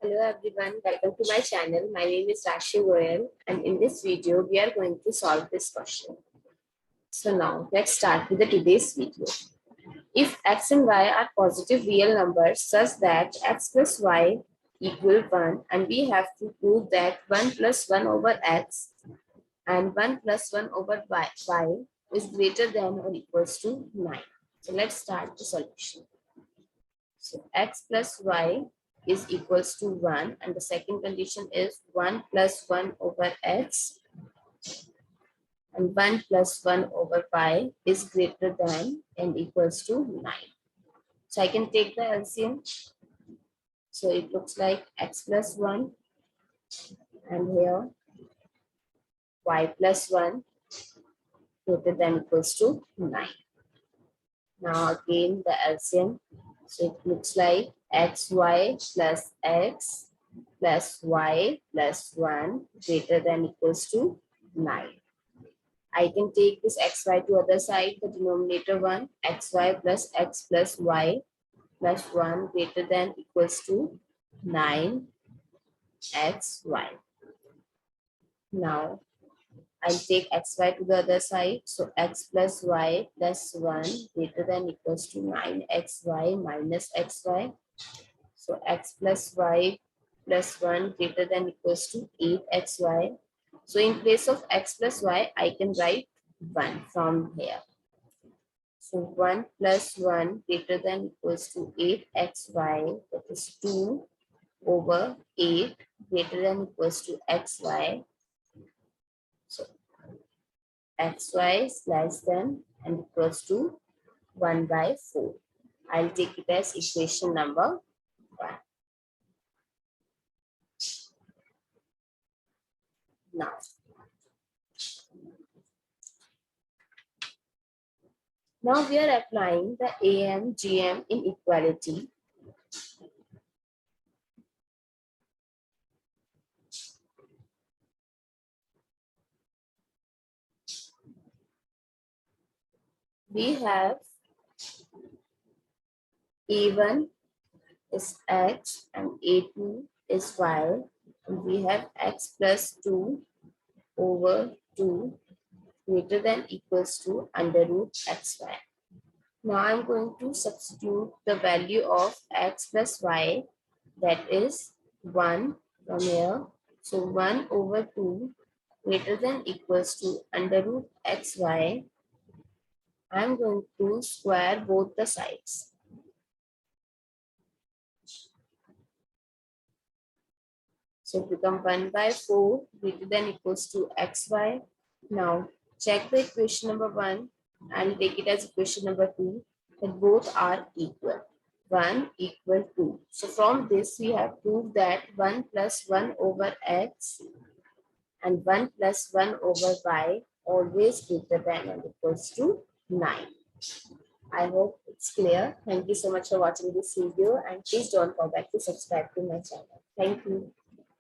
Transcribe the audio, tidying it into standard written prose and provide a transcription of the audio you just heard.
Hello everyone, welcome to my channel. My name is Rashi Goyal and in this video we are going to solve this question. So now let's start with today's video. If x and y are positive real numbers such that x plus y equal 1 and we have to prove that 1 plus 1 over x and 1 plus 1 over y is greater than or equals to 9. So let's start the solution. So x plus y is equals to 1 and the second condition is 1 plus 1 over x and 1 plus 1 over y is greater than and equals to 9. So I can take the LCM. So it looks like x plus 1 and here y plus 1 greater than equals to 9. Now again the LCM. So it looks like xy plus x plus y plus 1 greater than equals to 9. I can take this xy to other side, the denominator 1, xy plus x plus y plus 1 greater than equals to 9 xy. Now I'll take xy to the other side. So x plus y plus 1 greater than equals to 9 xy minus xy. So x plus y plus 1 greater than equals to 8 xy. So in place of x plus y, I can write 1 from here. So 1 plus 1 greater than equals to 8 xy, that is 2 over 8 greater than equals to xy. So xy is less than and equals to 1 by 4. I'll take it as equation number 1. Now we are applying the AM-GM inequality. We have A1 is x and A2 is y. And we have x plus 2 over 2 greater than equals to under root xy. Now I'm going to substitute the value of x plus y, that is 1 from here. So 1 over 2 greater than equals to under root xy. I'm going to square both the sides. So it becomes 1 by 4 greater than equals to xy. Now check the equation number 1 and take it as equation number 2, that both are equal. 1 equal 2. So from this we have proved that 1 plus 1 over x and 1 plus 1 over y always greater than and equals to 9. I hope it's clear. Thank you so much for watching this video and please don't forget to subscribe to my channel. Thank you.